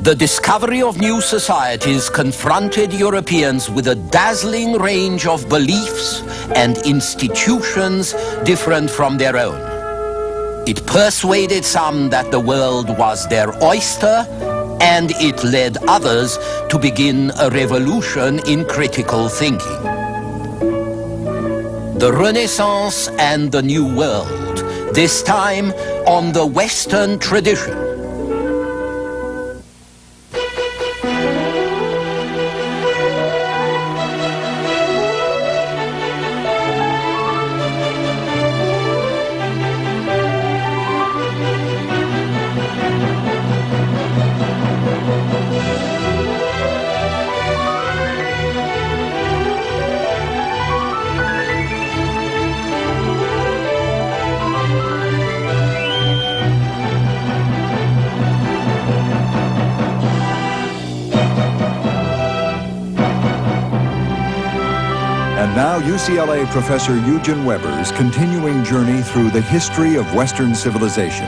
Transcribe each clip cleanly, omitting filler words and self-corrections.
The discovery of new societies confronted Europeans with a dazzling range of beliefs and institutions different from their own. It persuaded some that the world was their oyster, and it led others to begin a revolution in critical thinking. The Renaissance and the New World, this time on the Western tradition. And now UCLA professor Eugene Weber's continuing journey through the history of Western civilization.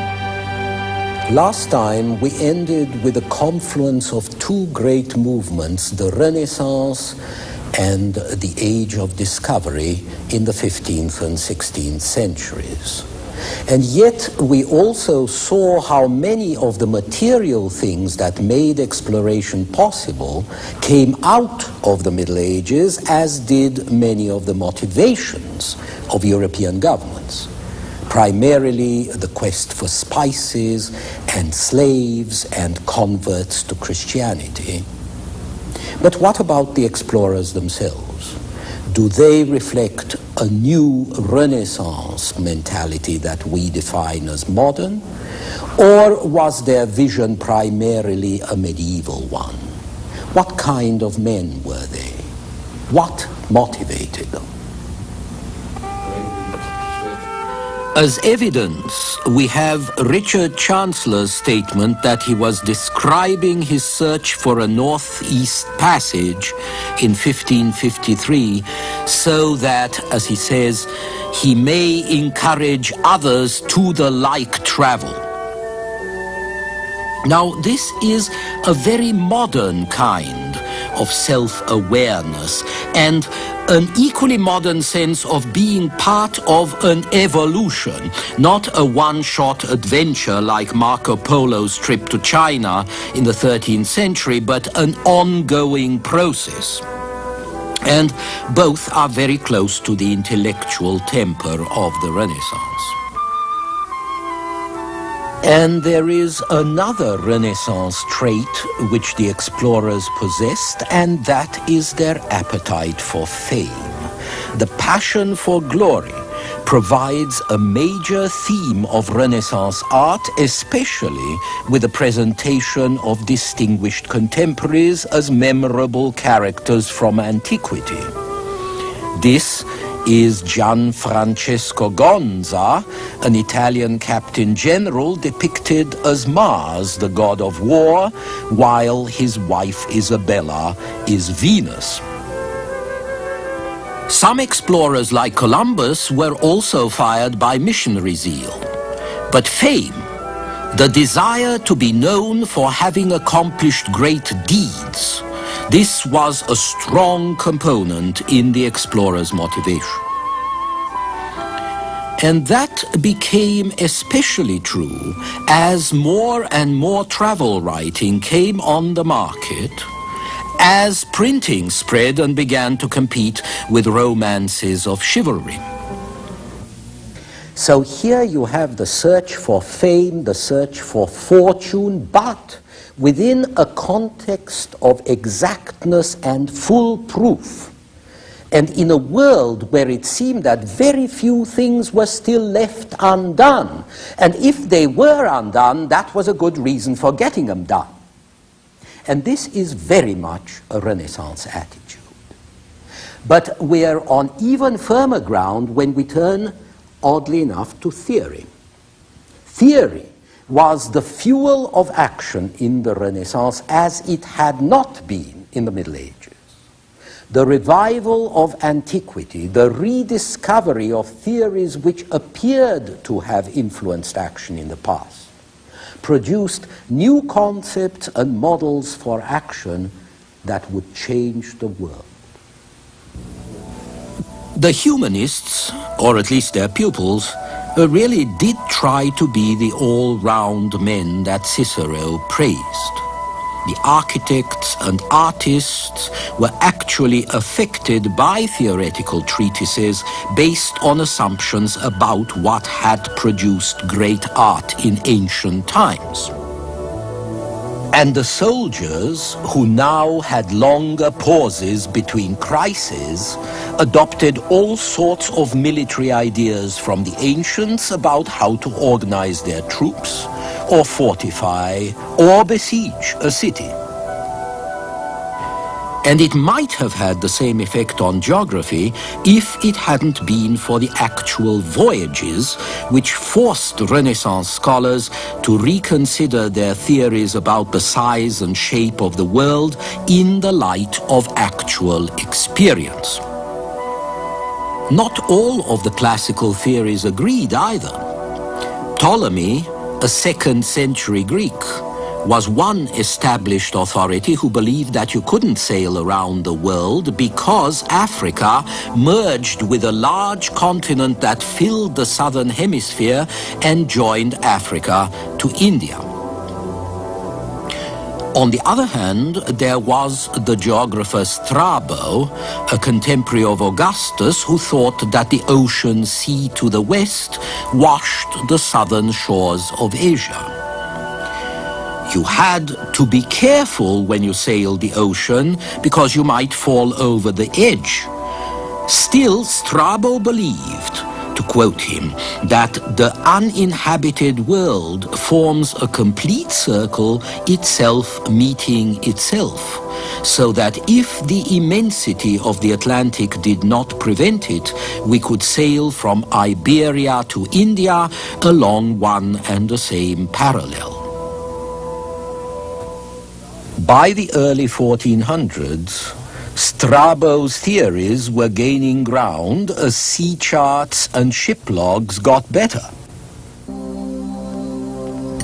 Last time we ended with a confluence of two great movements, the Renaissance and the Age of Discovery in the 15th and 16th centuries. And yet we also saw how many of the material things that made exploration possible came out of the Middle Ages, as did many of the motivations of European governments. Primarily the quest for spices and slaves and converts to Christianity. But what about the explorers themselves? Do they reflect a new Renaissance mentality that we define as modern? Or was their vision primarily a medieval one? What kind of men were they? What motivated them? As evidence, we have Richard Chancellor's statement that he was describing his search for a northeast passage in 1553 so that, as he says, he may encourage others to the like travel. Now, this is a very modern kind of self-awareness and an equally modern sense of being part of an evolution, not a one-shot adventure like Marco Polo's trip to China in the 13th century, but an ongoing process. And both are very close to the intellectual temper of the Renaissance. And there is another Renaissance trait which the explorers possessed, and that is their appetite for fame. The passion for glory provides a major theme of Renaissance art, especially with the presentation of distinguished contemporaries as memorable characters from antiquity. This is Gianfrancesco Gonza, an Italian captain general depicted as Mars, the god of war, while his wife Isabella is Venus. Some explorers like Columbus were also fired by missionary zeal. But fame, the desire to be known for having accomplished great deeds, this was a strong component in the explorers' motivation. And that became especially true as more and more travel writing came on the market, as printing spread and began to compete with romances of chivalry. So here you have the search for fame, the search for fortune, but within a context of exactness and full proof, and in a world where it seemed that very few things were still left undone, and if they were undone, that was a good reason for getting them done. And this is very much a Renaissance attitude. But we're on even firmer ground when we turn, oddly enough, to theory. Theory was the fuel of action in the Renaissance as it had not been in the Middle Ages. The revival of antiquity, the rediscovery of theories which appeared to have influenced action in the past, produced new concepts and models for action that would change the world. The humanists, or at least their pupils, really did try to be the all-round men that Cicero praised. The architects and artists were actually affected by theoretical treatises based on assumptions about what had produced great art in ancient times. And the soldiers, who now had longer pauses between crises, adopted all sorts of military ideas from the ancients about how to organize their troops, or fortify, or besiege a city. And it might have had the same effect on geography if it hadn't been for the actual voyages which forced Renaissance scholars to reconsider their theories about the size and shape of the world in the light of actual experience. Not all of the classical theories agreed either. Ptolemy, a 2nd century Greek, was one established authority who believed that you couldn't sail around the world because Africa merged with a large continent that filled the southern hemisphere and joined Africa to India. On the other hand, there was the geographer Strabo, a contemporary of Augustus, who thought that the ocean sea to the west washed the southern shores of Asia. You had to be careful when you sailed the ocean because you might fall over the edge. Still, Strabo believed, to quote him, that the uninhabited world forms a complete circle, itself meeting itself, so that if the immensity of the Atlantic did not prevent it, we could sail from Iberia to India along one and the same parallel. By the early 1400s, Strabo's theories were gaining ground as sea charts and ship logs got better.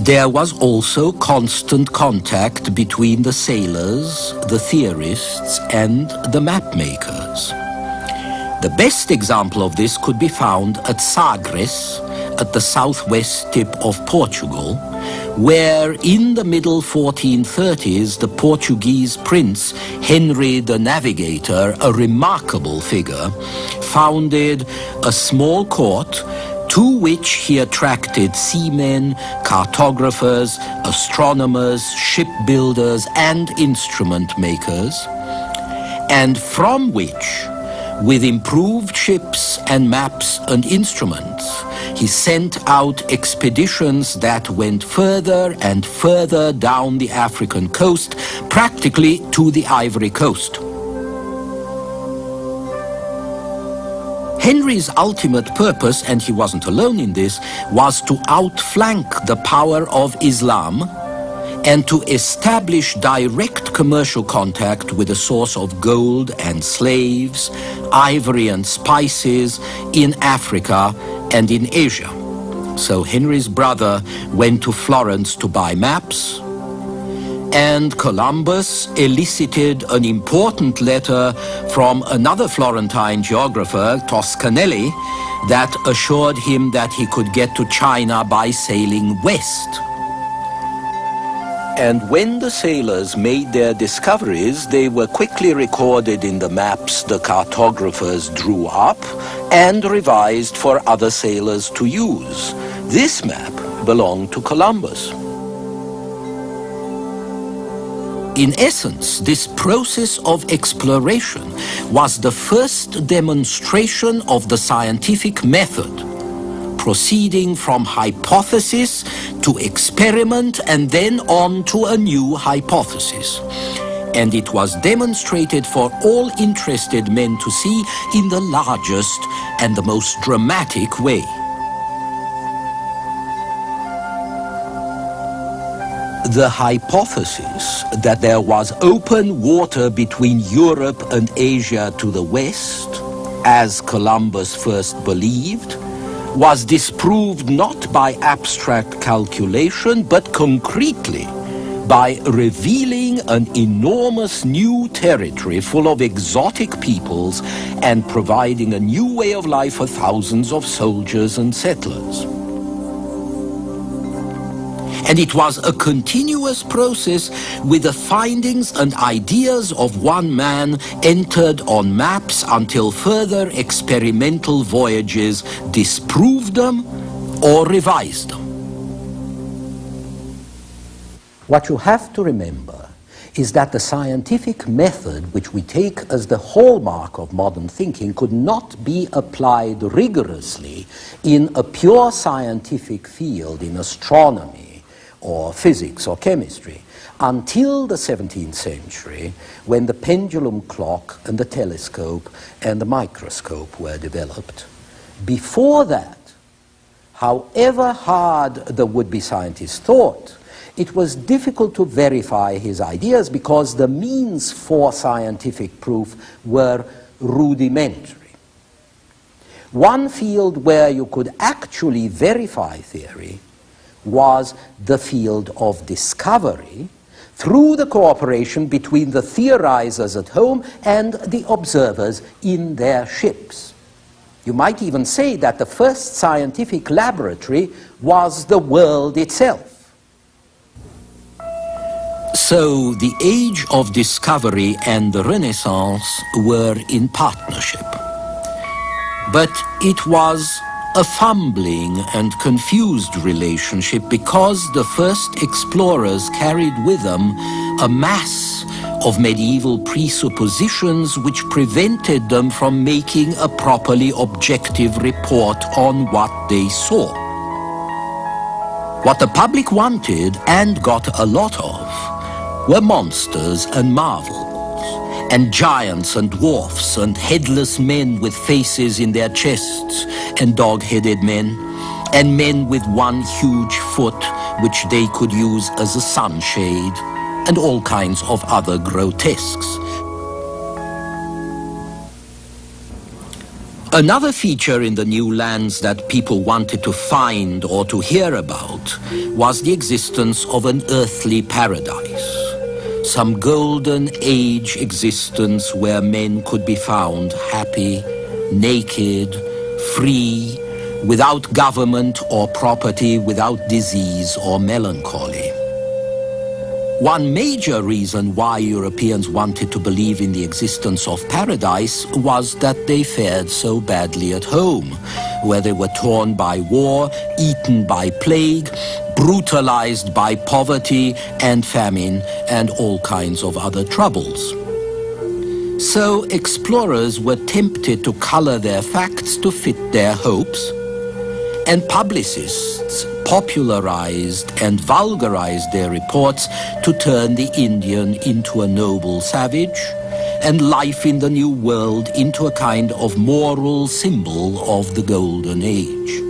There was also constant contact between the sailors, the theorists, and the map makers. The best example of this could be found at Sagres, at the southwest tip of Portugal, where in the middle 1430s the Portuguese prince Henry the Navigator, a remarkable figure, founded a small court to which he attracted seamen, cartographers, astronomers, shipbuilders, and instrument makers, and from which, with improved ships and maps and instruments, he sent out expeditions that went further and further down the African coast, practically to the Ivory Coast. Henry's ultimate purpose, and he wasn't alone in this, was to outflank the power of Islam and to establish direct commercial contact with the source of gold and slaves, ivory and spices in Africa and in Asia. So Henry's brother went to Florence to buy maps, and Columbus elicited an important letter from another Florentine geographer, Toscanelli, that assured him that he could get to China by sailing west. And when the sailors made their discoveries, they were quickly recorded in the maps the cartographers drew up and revised for other sailors to use. This map belonged to Columbus. In essence, this process of exploration was the first demonstration of the scientific method, proceeding from hypothesis to experiment and then on to a new hypothesis. And it was demonstrated for all interested men to see in the largest and the most dramatic way. The hypothesis that there was open water between Europe and Asia to the west, as Columbus first believed, was disproved not by abstract calculation, but concretely by revealing an enormous new territory full of exotic peoples and providing a new way of life for thousands of soldiers and settlers. And it was a continuous process with the findings and ideas of one man entered on maps until further experimental voyages disproved them or revised them. What you have to remember is that the scientific method which we take as the hallmark of modern thinking could not be applied rigorously in a pure scientific field, in astronomy or physics or chemistry, until the 17th century, when the pendulum clock and the telescope and the microscope were developed. Before that, however hard the would-be scientist thought, it was difficult to verify his ideas because the means for scientific proof were rudimentary. One field where you could actually verify theory was the field of discovery through the cooperation between the theorizers at home and the observers in their ships. You might even say that the first scientific laboratory was the world itself. So the age of discovery and the Renaissance were in partnership. But it was a fumbling and confused relationship because the first explorers carried with them a mass of medieval presuppositions which prevented them from making a properly objective report on what they saw. What the public wanted and got a lot of were monsters and marvels, and giants and dwarfs and headless men with faces in their chests, and dog-headed men, and men with one huge foot which they could use as a sunshade, and all kinds of other grotesques. Another feature in the new lands that people wanted to find or to hear about was the existence of an earthly paradise. Some golden age existence where men could be found happy, naked, free, without government or property, without disease or melancholy. One major reason why Europeans wanted to believe in the existence of paradise was that they fared so badly at home, where they were torn by war, eaten by plague, brutalized by poverty and famine and all kinds of other troubles. So explorers were tempted to color their facts to fit their hopes, and publicists popularized and vulgarized their reports to turn the Indian into a noble savage and life in the New World into a kind of moral symbol of the Golden Age.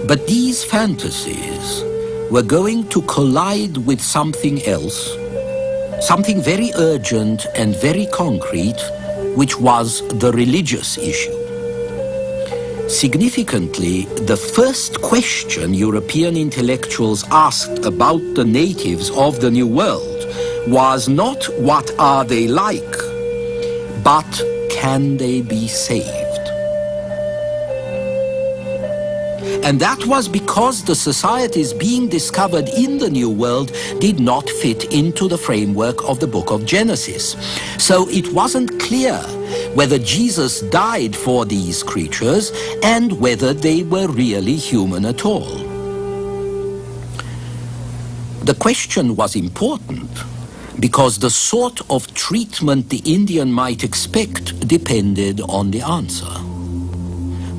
But these fantasies were going to collide with something else, something very urgent and very concrete, which was the religious issue. Significantly, the first question European intellectuals asked about the natives of the New World was not what are they like, but can they be saved? And that was because the societies being discovered in the New World did not fit into the framework of the book of Genesis. So it wasn't clear whether Jesus died for these creatures and whether they were really human at all. The question was important because the sort of treatment the Indian might expect depended on the answer.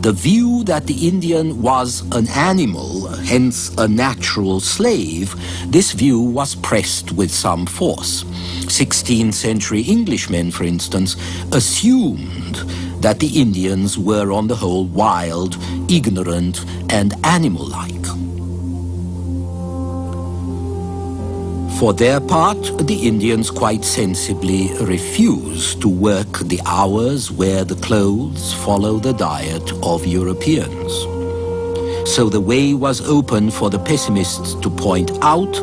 The view that the Indian was an animal, hence a natural slave, this view was pressed with some force. 16th century Englishmen, for instance, assumed that the Indians were on the whole wild, ignorant, and animal-like. For their part, the Indians quite sensibly refuse to work the hours, wear the clothes, follow the diet of Europeans. So the way was open for the pessimists to point out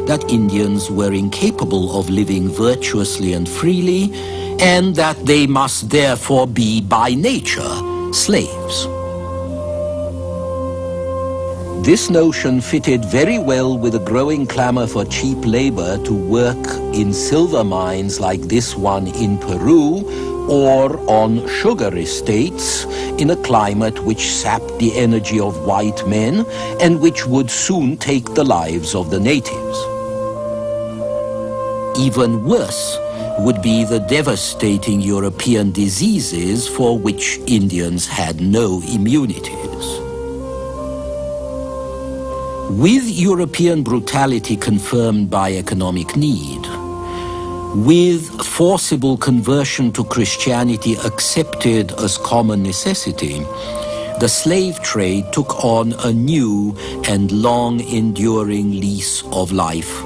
that Indians were incapable of living virtuously and freely, and that they must therefore be by nature slaves. This notion fitted very well with a growing clamor for cheap labor to work in silver mines like this one in Peru, or on sugar estates in a climate which sapped the energy of white men and which would soon take the lives of the natives. Even worse would be the devastating European diseases for which Indians had no immunities. With European brutality confirmed by economic need, with forcible conversion to Christianity accepted as common necessity, the slave trade took on a new and long-enduring lease of life,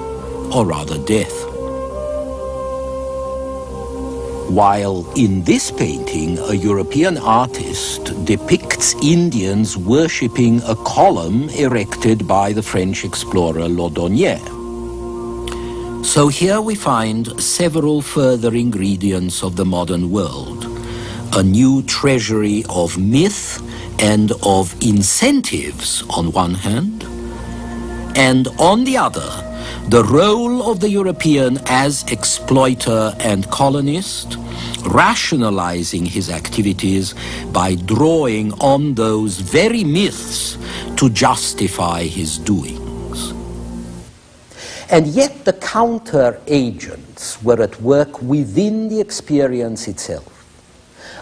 or rather death. While in this painting, a European artist depicts Indians worshipping a column erected by the French explorer Laudonnière. So here we find several further ingredients of the modern world. A new treasury of myth and of incentives on one hand, and on the other, the role of the European as exploiter and colonist, rationalizing his activities by drawing on those very myths to justify his doings. And yet the counter-agents were at work within the experience itself.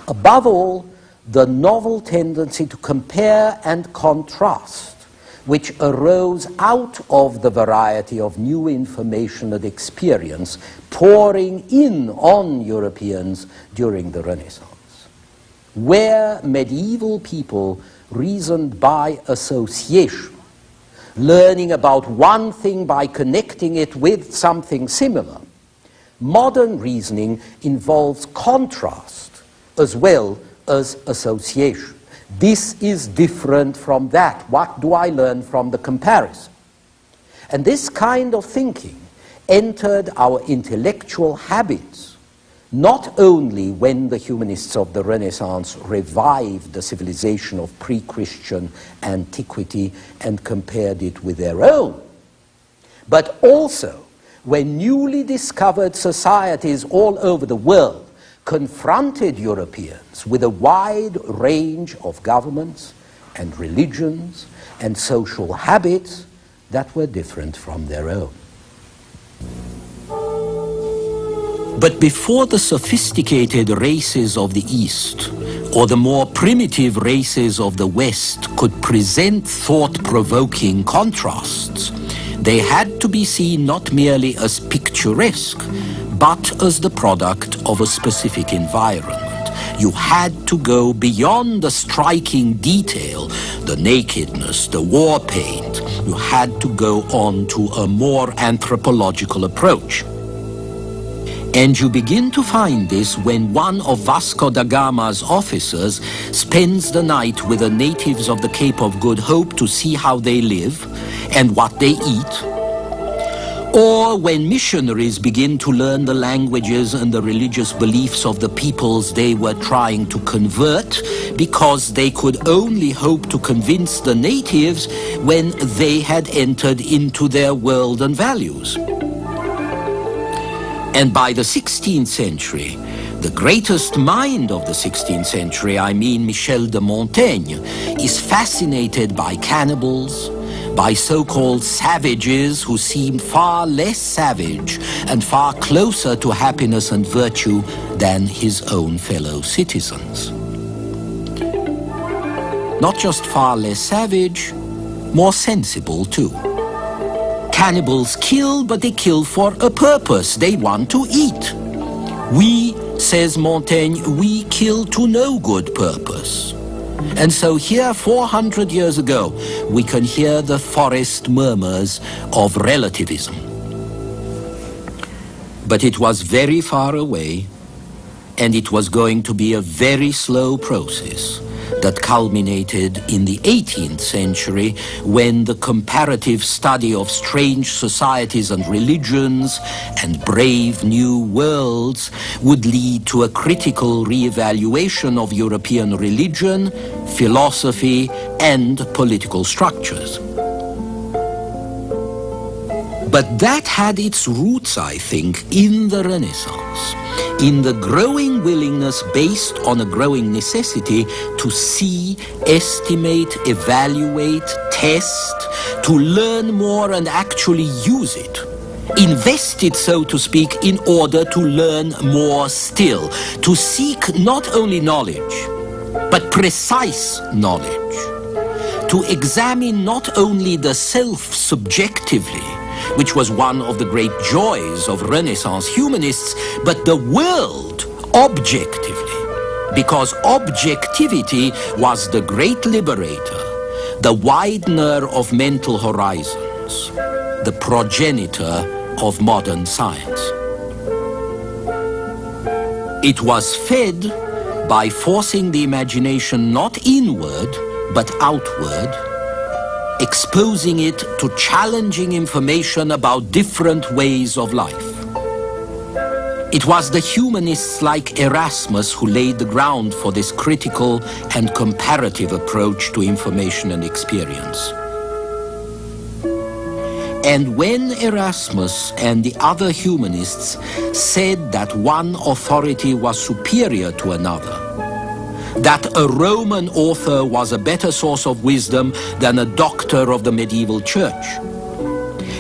Above all, the novel tendency to compare and contrast, which arose out of the variety of new information and experience pouring in on Europeans during the Renaissance. Where medieval people reasoned by association, learning about one thing by connecting it with something similar, modern reasoning involves contrast as well as association. This is different from that. What do I learn from the comparison? And this kind of thinking entered our intellectual habits, not only when the humanists of the Renaissance revived the civilization of pre-Christian antiquity and compared it with their own, but also when newly discovered societies all over the world confronted Europeans with a wide range of governments and religions and social habits that were different from their own. But before the sophisticated races of the East or the more primitive races of the West could present thought-provoking contrasts, they had to be seen not merely as picturesque, but as the product of a specific environment. You had to go beyond the striking detail, the nakedness, the war paint. You had to go on to a more anthropological approach. And you begin to find this when one of Vasco da Gama's officers spends the night with the natives of the Cape of Good Hope to see how they live and what they eat. Or when missionaries begin to learn the languages and the religious beliefs of the peoples they were trying to convert, because they could only hope to convince the natives when they had entered into their world and values. And by the 16th century, the greatest mind of the 16th century, I mean Michel de Montaigne, is fascinated by cannibals, by so-called savages who seem far less savage and far closer to happiness and virtue than his own fellow citizens. Not just far less savage, more sensible too. Cannibals kill, but they kill for a purpose. They want to eat. We, says Montaigne, we kill to no good purpose. And so here, 400 years ago, we can hear the forest murmurs of relativism. But it was very far away, and it was going to be a very slow process that culminated in the 18th century, when the comparative study of strange societies and religions and brave new worlds would lead to a critical re-evaluation of European religion, philosophy, and political structures. But that had its roots, I think, in the Renaissance, in the growing willingness based on a growing necessity to see, estimate, evaluate, test, to learn more and actually use it. Invest it, so to speak, in order to learn more still, to seek not only knowledge, but precise knowledge, to examine not only the self subjectively, which was one of the great joys of Renaissance humanists, but the world objectively, because objectivity was the great liberator, the widener of mental horizons, the progenitor of modern science. It was fed by forcing the imagination not inward, but outward, exposing it to challenging information about different ways of life. It was the humanists like Erasmus who laid the ground for this critical and comparative approach to information and experience. And when Erasmus and the other humanists said that one authority was superior to another, that a Roman author was a better source of wisdom than a doctor of the medieval church,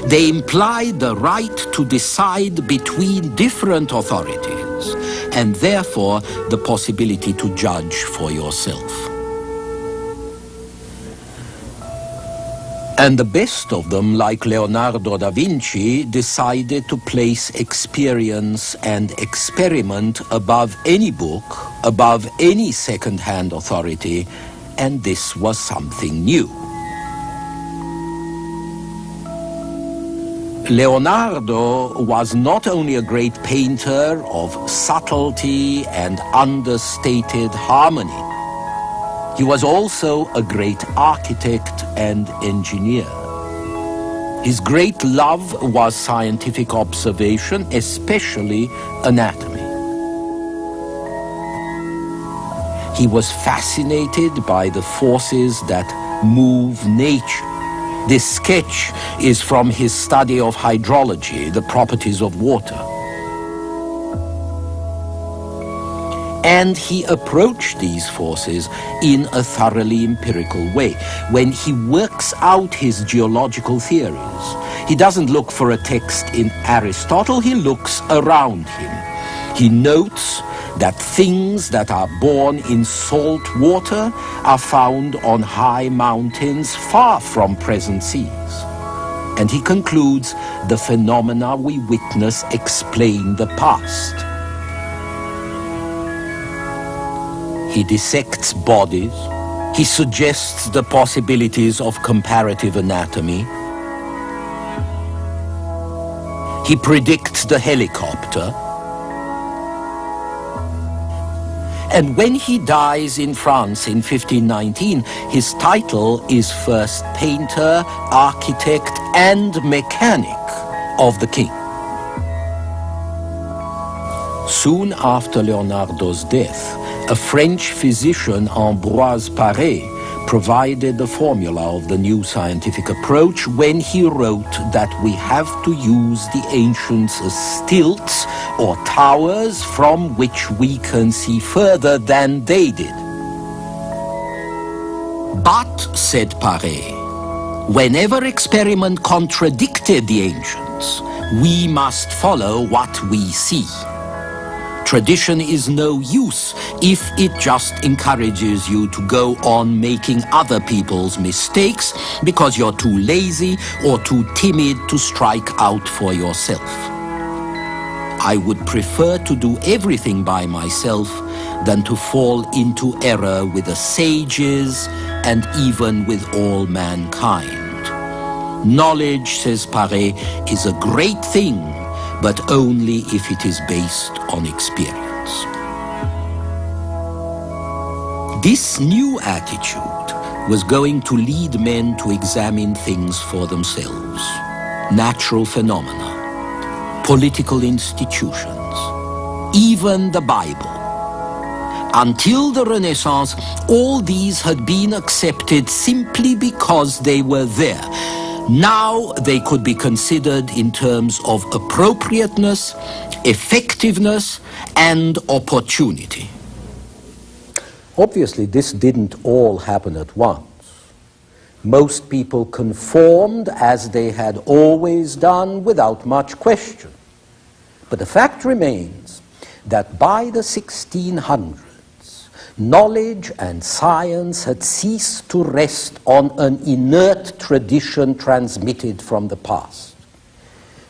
they implied the right to decide between different authorities, and therefore the possibility to judge for yourself. And the best of them, like Leonardo da Vinci, decided to place experience and experiment above any book, above any second-hand authority, and this was something new. Leonardo was not only a great painter of subtlety and understated harmony, he was also a great architect and engineer. His great love was scientific observation, especially anatomy. He was fascinated by the forces that move nature. This sketch is from his study of hydrology, the properties of water. And he approached these forces in a thoroughly empirical way. When he works out his geological theories, he doesn't look for a text in Aristotle, he looks around him. He notes that things that are born in salt water are found on high mountains far from present seas. And he concludes the phenomena we witness explain the past. He dissects bodies, he suggests the possibilities of comparative anatomy, he predicts the helicopter, and when he dies in France in 1519, his title is first painter, architect, and mechanic of the king. Soon after Leonardo's death, a French physician, Ambroise Paré, provided the formula of the new scientific approach when he wrote that we have to use the ancients as stilts or towers from which we can see further than they did. But, said Paré, whenever experiment contradicted the ancients, we must follow what we see. Tradition is no use if it just encourages you to go on making other people's mistakes because you're too lazy or too timid to strike out for yourself. I would prefer to do everything by myself than to fall into error with the sages and even with all mankind. Knowledge, says Paré, is a great thing, but only if it is based on experience. This new attitude was going to lead men to examine things for themselves, natural phenomena, political institutions, even the Bible. Until the Renaissance, all these had been accepted simply because they were there. Now they could be considered in terms of appropriateness, effectiveness, and opportunity. Obviously, this didn't all happen at once. Most people conformed as they had always done without much question. But the fact remains that by the 1600s, knowledge and science had ceased to rest on an inert tradition transmitted from the past.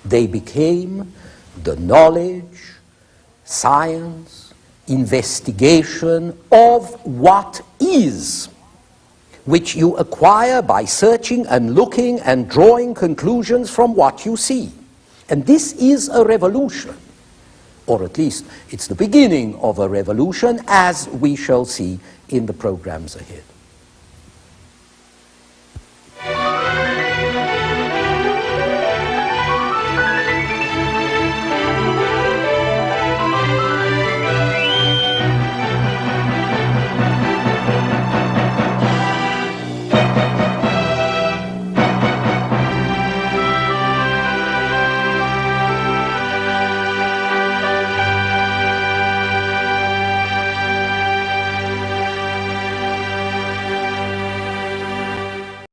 They became the knowledge, science, investigation of what is, which you acquire by searching and looking and drawing conclusions from what you see. And this is a revolution, or at least it's the beginning of a revolution, as we shall see in the programs ahead.